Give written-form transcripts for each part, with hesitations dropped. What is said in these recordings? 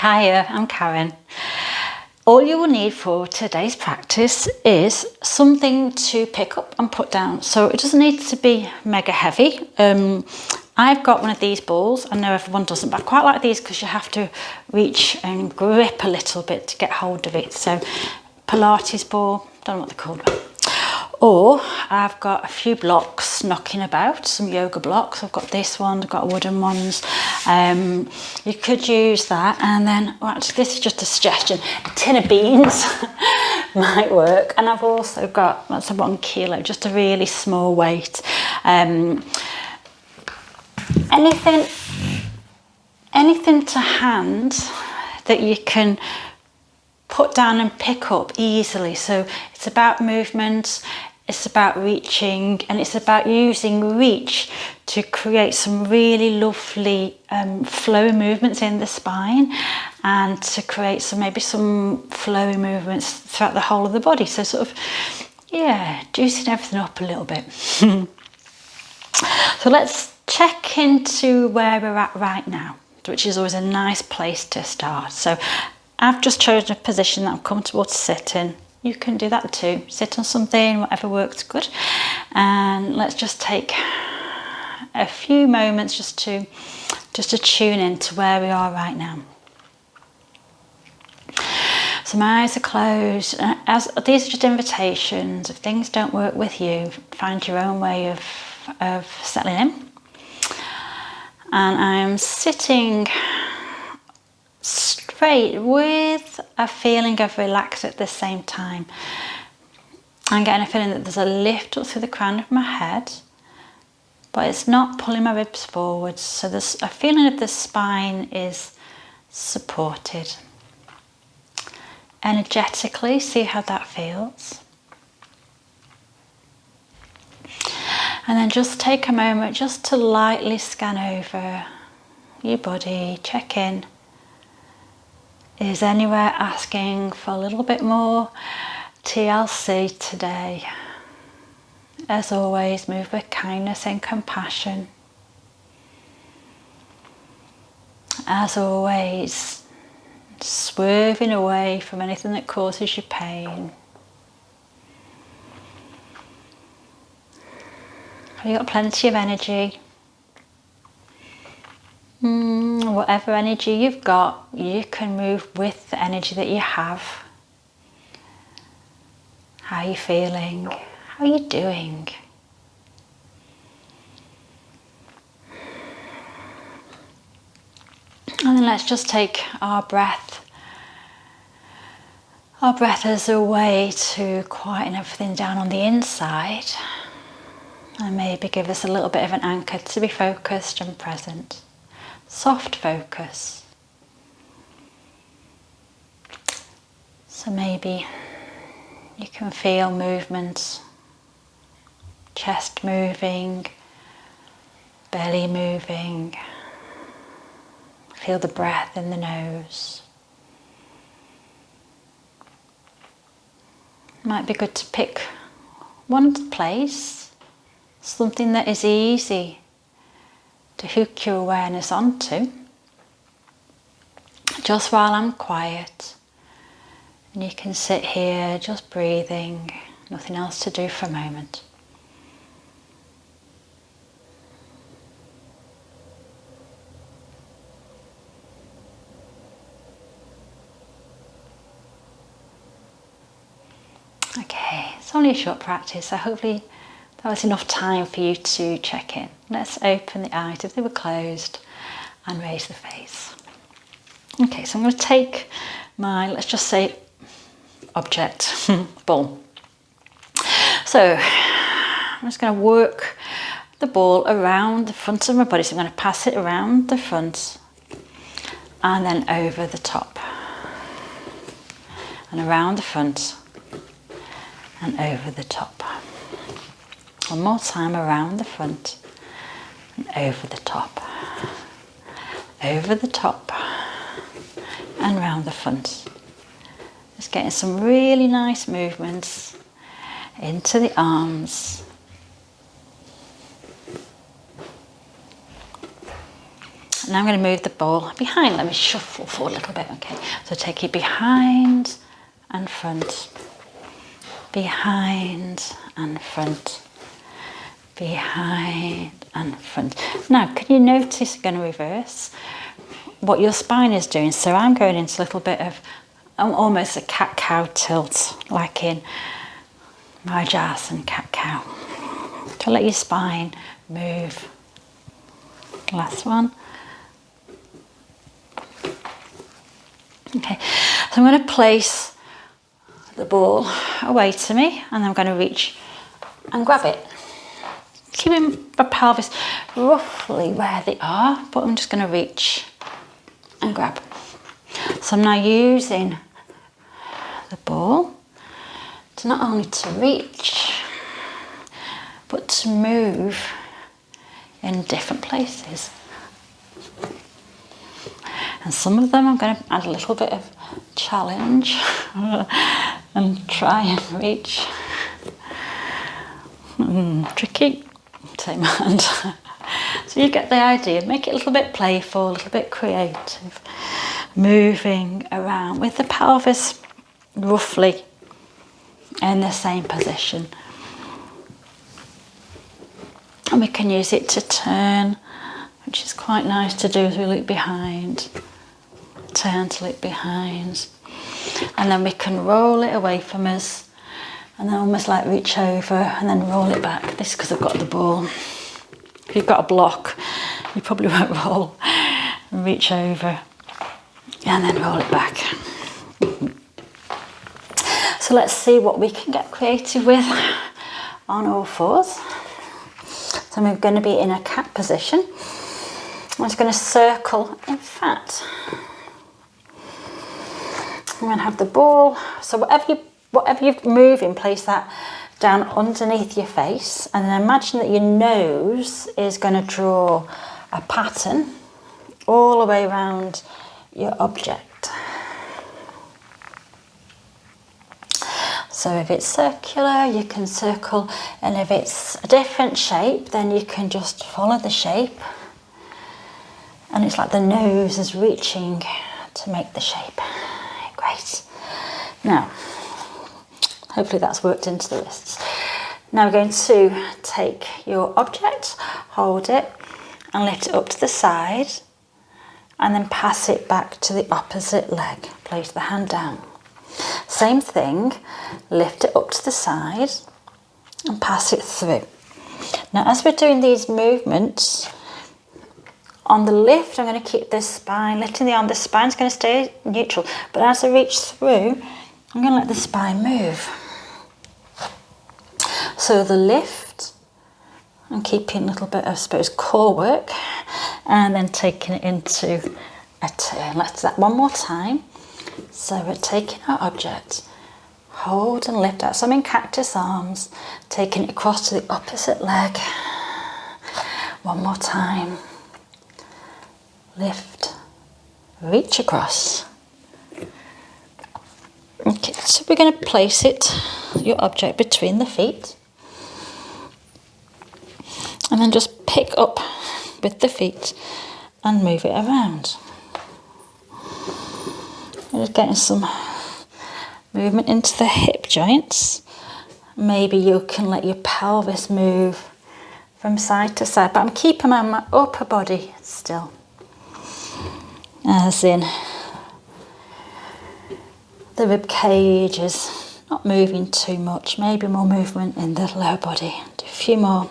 Hiya, I'm Karen. All you will need for today's practice is something to pick up and put down. So it doesn't need to be mega heavy. I've got one of these balls. I know everyone doesn't, but I quite like these because you have to reach and grip a little bit to get hold of it. So pilates ball, don't know what they're called. Or I've got a few blocks knocking about, some yoga blocks. I've got this one, I've got wooden ones. You could use that, and then, well, actually this is just a suggestion, a tin of beans might work. And I've also got, that's a 1 kilo, just a really small weight. Anything to hand that you can put down and pick up easily. So it's about movement, it's about reaching, and it's about using reach to create some really lovely flow movements in the spine, and to create maybe some flowy movements throughout the whole of the body. So sort of, yeah, juicing everything up a little bit. So let's check into where we're at right now, which is always a nice place to start. So I've just chosen a position that I'm comfortable to sit in. You can do that too. Sit on something, whatever works good. And let's just take a few moments just to tune in to where we are right now. So my eyes are closed. As these are just invitations. If things don't work with you, find your own way of settling in. And I'm sitting straight with a feeling of relaxed at the same time. I'm getting a feeling that there's a lift up through the crown of my head, but it's not pulling my ribs forward. So there's a feeling of the spine is supported. Energetically, see how that feels. And then just take a moment just to lightly scan over your body, check in. Is anywhere asking for a little bit more TLC today? As always, move with kindness and compassion. As always, swerving away from anything that causes you pain. Have you got plenty of energy? Whatever energy you've got, you can move with the energy that you have. How are you feeling? How are you doing? And then let's just take our breath as a way to quieten everything down on the inside, and maybe give us a little bit of an anchor to be focused and present. Soft focus. So maybe you can feel movement, chest moving, belly moving. Feel the breath in the nose. Might be good to pick one place, something that is easy to hook your awareness onto, just while I'm quiet. And you can sit here just breathing, nothing else to do for a moment. Okay, it's only a short practice, so hopefully that was enough time for you to check in. Let's open the eyes if they were closed and raise the face. Okay, so I'm going to take my, let's just say, object, ball. So I'm just going to work the ball around the front of my body. So I'm going to pass it around the front and then over the top. And around the front and over the top. One more time, around the front and over the top. Over the top and round the front. Just getting some really nice movements into the arms. So now I'm going to move the ball behind. Let me shuffle forward a little bit. Okay, so take it behind and front, behind and front, behind and front. Now, can you notice, I'm going to reverse what your spine is doing. So I'm going into a little bit of almost a cat-cow tilt, like in my jazz and cat-cow. To let your spine move. Last one. Okay, so I'm going to place the ball away to me and I'm going to reach and grab it. Keeping my pelvis roughly where they are, but I'm just going to reach and grab. So I'm now using the ball to not only to reach, but to move in different places. And some of them I'm going to add a little bit of challenge and try and reach. Tricky. Take my hand. So you get the idea. Make it a little bit playful, a little bit creative. Moving around with the pelvis roughly in the same position. And we can use it to turn, which is quite nice to do as we look behind. Turn to look behind. And then we can roll it away from us and then almost like reach over and then roll it back. This is because I've got the ball. If you've got a block, you probably won't roll. Reach over and then roll it back. So let's see what we can get creative with on all fours. So we're going to be in a cat position. I'm just going to circle, in fact, I'm going to have the ball. So whatever you're moving, place that down underneath your face, and then imagine that your nose is going to draw a pattern all the way around your object. So if it's circular, you can circle, and if it's a different shape, then you can just follow the shape. And it's like the nose is reaching to make the shape. Great. Now, hopefully that's worked into the wrists. Now we're going to take your object, hold it, and lift it up to the side, and then pass it back to the opposite leg. Place the hand down. Same thing, lift it up to the side and pass it through. Now as we're doing these movements, on the lift I'm going to keep this spine, lifting the arm, the spine's going to stay neutral, but as I reach through, I'm going to let the spine move. So the lift, I'm keeping a little bit of, I suppose, core work, and then taking it into a turn. Let's do that one more time. So we're taking our object, hold and lift out. So I'm in cactus arms, taking it across to the opposite leg. One more time. Lift, reach across. Okay, so we're going to place it, your object, between the feet. And then just pick up with the feet and move it around. We're just getting some movement into the hip joints. Maybe you can let your pelvis move from side to side, but I'm keeping my upper body still. As in, the rib cage is not moving too much, maybe more movement in the lower body. Do a few more.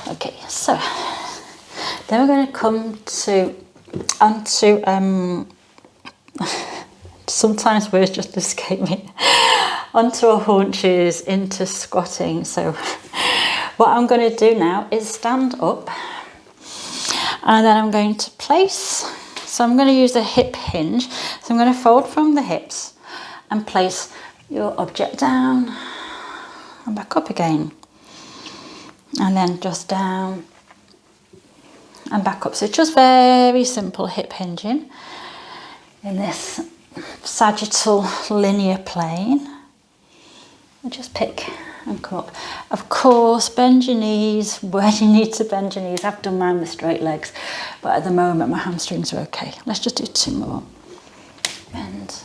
Okay, so then we're going to come onto sometimes words just escape me, onto our haunches, into squatting. So what I'm going to do now is stand up, and then I'm going to place, so I'm going to use a hip hinge, so I'm going to fold from the hips and place your object down and back up again, and then just down and back up. So it's just very simple hip hinging in this sagittal linear plane. I just pick and come up. Of course, bend your knees where you need to bend your knees. I've done mine with straight legs, but at the moment my hamstrings are okay. Let's just do 2 more. Bend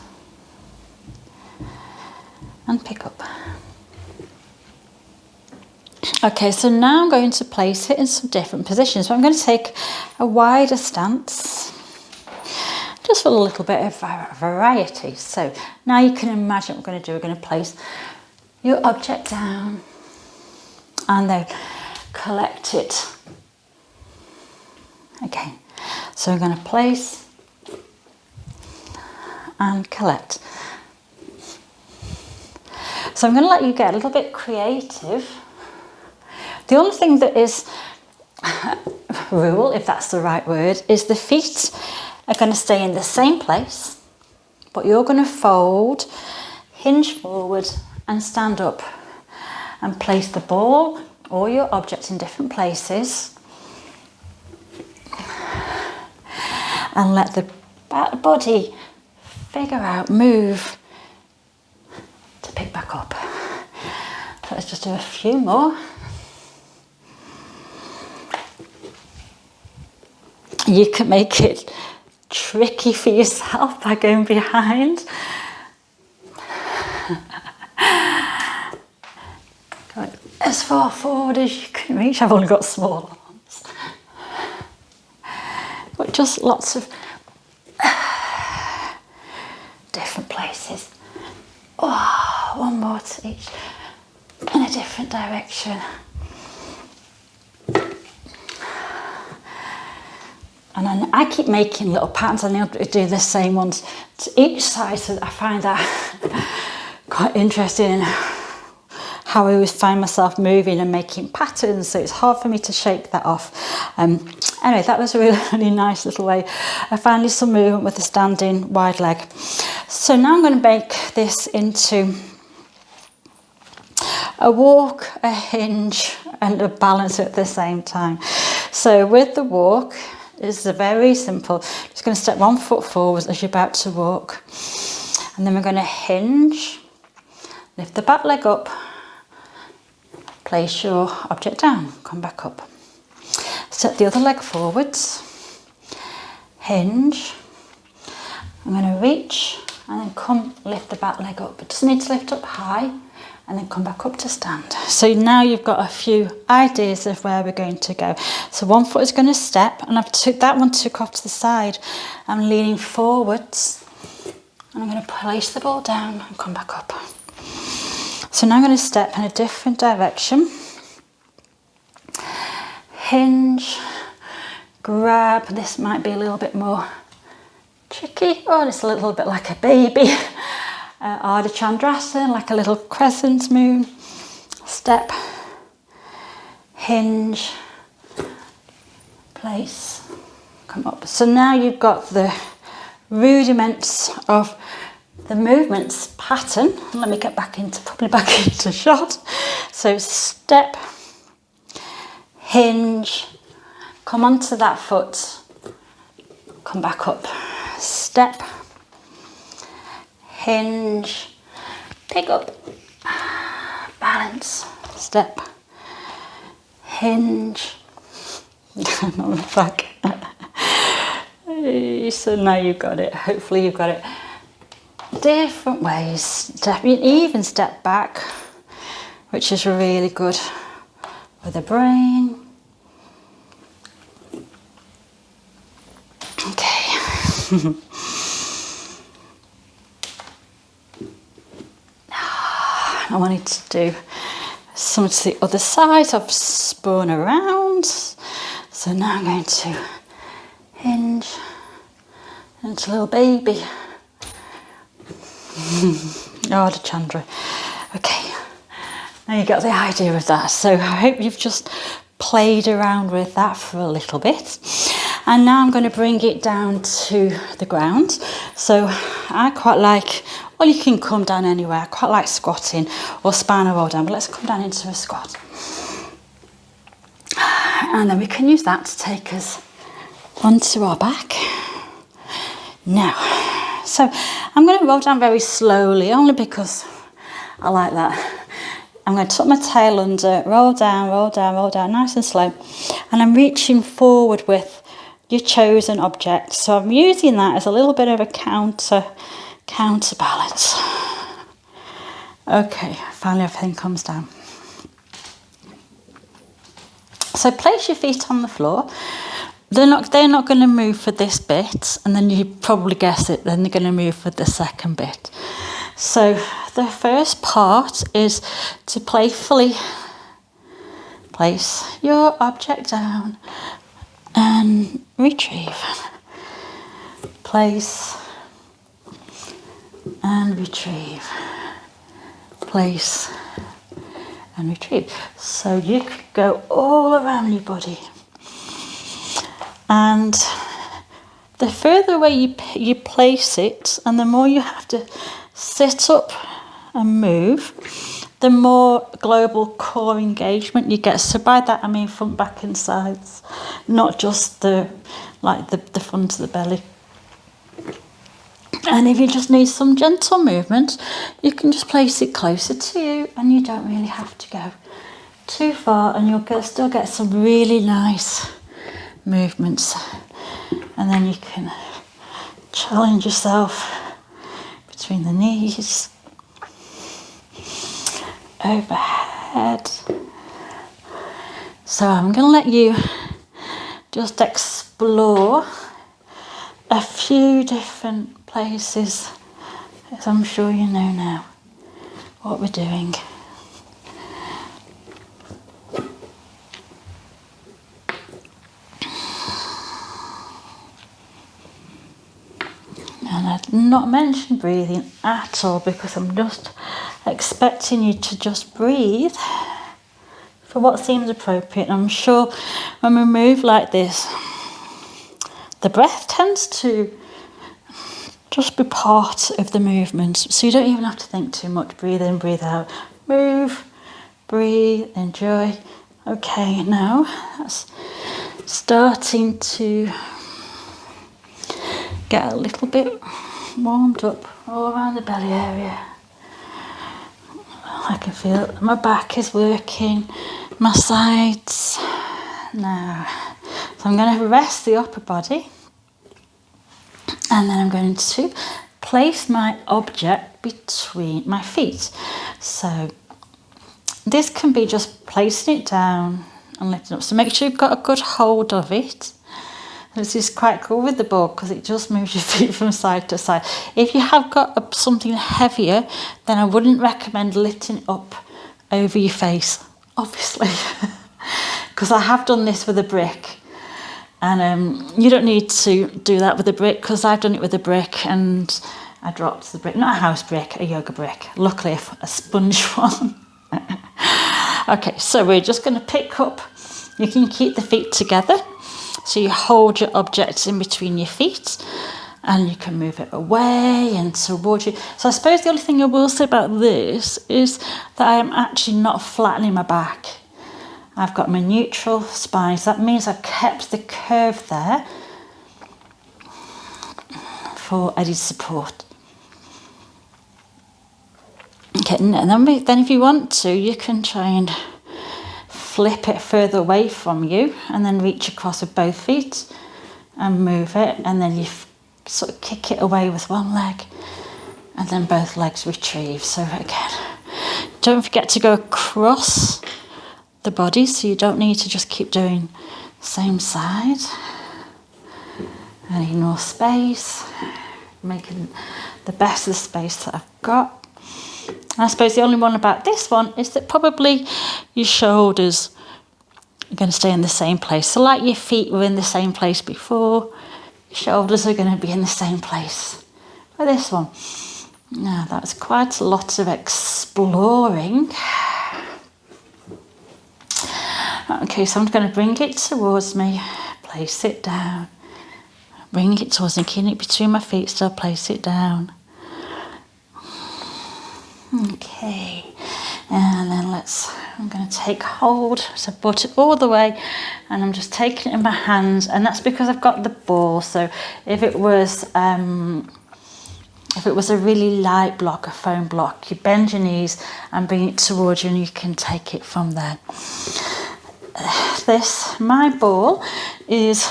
and pick up. Okay, so now I'm going to place it in some different positions. So I'm going to take a wider stance, just for a little bit of variety. So now you can imagine what we're going to do. We're going to place your object down and then collect it again. So I'm going to place and collect. So I'm going to let you get a little bit creative. The only thing that is rule, if that's the right word, is the feet are going to stay in the same place, but you're going to fold, hinge forward and stand up and place the ball or your object in different places and let the body figure out, move to pick back up. So let's just do a few more. You can make it tricky for yourself by going behind. Go as far forward as you can reach. I've only got smaller ones. But just lots of different places. Oh, one more to each in a different direction. And then I keep making little patterns. I need to do the same ones to each side, so that I find that quite interesting in how I always find myself moving and making patterns, so it's hard for me to shake that off. Anyway, that was a really, really nice little way of finding some movement with a standing wide leg. So now I'm going to make this into a walk, a hinge and a balance at the same time. So with the walk, it's very simple. Just going to step 1 foot forward as you're about to walk, and then we're going to hinge, lift the back leg up, place your object down, come back up, step the other leg forwards, hinge, I'm going to reach and then come lift the back leg up. It doesn't need to lift up high, and then come back up to stand. So now you've got a few ideas of where we're going to go. So 1 foot is going to step, and I've took that one off to the side. I'm leaning forwards, and I'm going to place the ball down and come back up. So now I'm going to step in a different direction. Hinge, grab. This might be a little bit more tricky. Oh, it's a little bit like a baby. Ardha Chandrasana, like a little crescent moon. Step, hinge, place, come up. So now you've got the rudiments of the movements pattern. Let me get back into shot. So step, hinge, come onto that foot, come back up. Step, hinge, pick up, balance, step, hinge, and on the back. So now you've got it. Hopefully you've got it. Different ways. Step, even step back, which is really good for the brain. Okay. I wanted to do some to the other side. I've spun around. So now I'm going to hinge into little baby. Ardha Chandra. Okay, now you got the idea of that. So I hope you've just played around with that for a little bit. And now I'm going to bring it down to the ground. So I quite like, well, you can come down anywhere. I quite like squatting or spinal roll down, but let's come down into a squat. And then we can use that to take us onto our back. Now, so I'm going to roll down very slowly, only because I like that. I'm going to tuck my tail under, roll down, roll down, roll down, nice and slow. And I'm reaching forward with your chosen object. So I'm using that as a little bit of a counterbalance. Okay, finally everything comes down. So place your feet on the floor. They're not going to move for this bit, and then you probably guess it, then they're going to move for the second bit. So the first part is to playfully place your object down and retrieve. Place and retrieve. Place and retrieve. So you could go all around your body. And the further away you place it, and the more you have to sit up and move, the more global core engagement you get. So by that I mean front, back and sides, not just the front of the belly. And if you just need some gentle movement, you can just place it closer to you, and you don't really have to go too far, and you'll still get some really nice movements. And then you can challenge yourself between the knees, overhead. So I'm going to let you just explore a few different places, as I'm sure you know now what we're doing. And I've not mentioned breathing at all, because I'm just expecting you to just breathe for what seems appropriate. I'm sure when we move like this, the breath tends to just be part of the movement, so you don't even have to think too much. Breathe in, breathe out, move, breathe, enjoy. Okay, now that's starting to get a little bit warmed up all around the belly area. I can feel my back is working, my sides. Now, so I'm going to rest the upper body, and then I'm going to place my object between my feet. So this can be just placing it down and lifting up. So make sure you've got a good hold of it. This is quite cool with the board because it just moves your feet from side to side. If you have got something heavier, then I wouldn't recommend lifting it up over your face, obviously, because I have done this with a brick, and you don't need to do that with a brick, because I've done it with a brick and I dropped the brick. Not a house brick, a yoga brick. Luckily a sponge one. Okay, so we're just going to pick up. You can keep the feet together. So you hold your object in between your feet, and you can move it away and towards you. So I suppose the only thing I will say about this is that I am actually not flattening my back. I've got my neutral spine, so that means I've kept the curve there for added support. Okay, and then if you want to, you can try and flip it further away from you, and then reach across with both feet and move it, and then you sort of kick it away with one leg, and then both legs retrieve. So again, don't forget to go across the body, so you don't need to just keep doing same side. And ignore space, making the best of the space that I've got. And I suppose the only one about this one is that probably your shoulders are going to stay in the same place. So like your feet were in the same place before, your shoulders are going to be in the same place for this one. Now that's quite a lot of exploring. Okay, so I'm going to bring it towards me, place it down, bring it towards me, keeping it between my feet, still place it down. Okay, and then I'm going to take hold, so I've brought it all the way, and I'm just taking it in my hands, and that's because I've got the ball. So if it was If it was a really light block, a foam block, you bend your knees and bring it towards you and you can take it from there. My ball is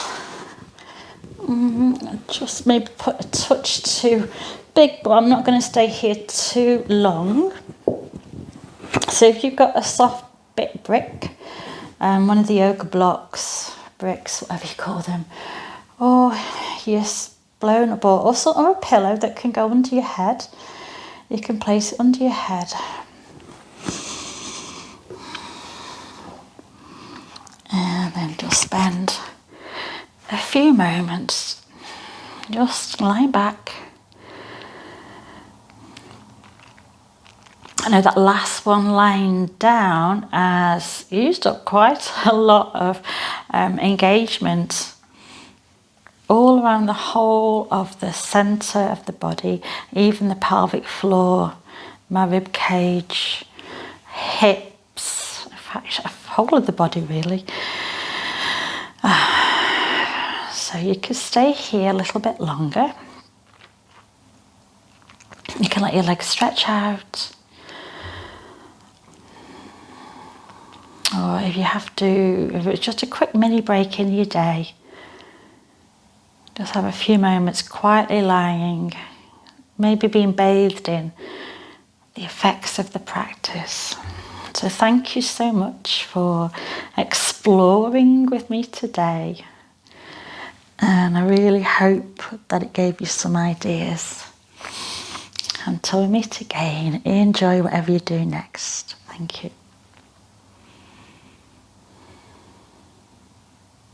just maybe put a touch too big, but I'm not going to stay here too long. So if you've got a soft bit brick, one of the yoga blocks, bricks, whatever you call them, or yes, blown a ball, or a pillow that can go under your head, you can place it under your head. And then just spend a few moments just lying back. I know that last one lying down has used up quite a lot of engagement all around the whole of the centre of the body, even the pelvic floor, my rib cage, hips, in fact, the whole of the body really. So you can stay here a little bit longer. You can let your legs stretch out. Or if you have to, if it's just a quick mini break in your day, just have a few moments quietly lying, maybe being bathed in the effects of the practice. So thank you so much for exploring with me today. And I really hope that it gave you some ideas. Until we meet again, enjoy whatever you do next. Thank you.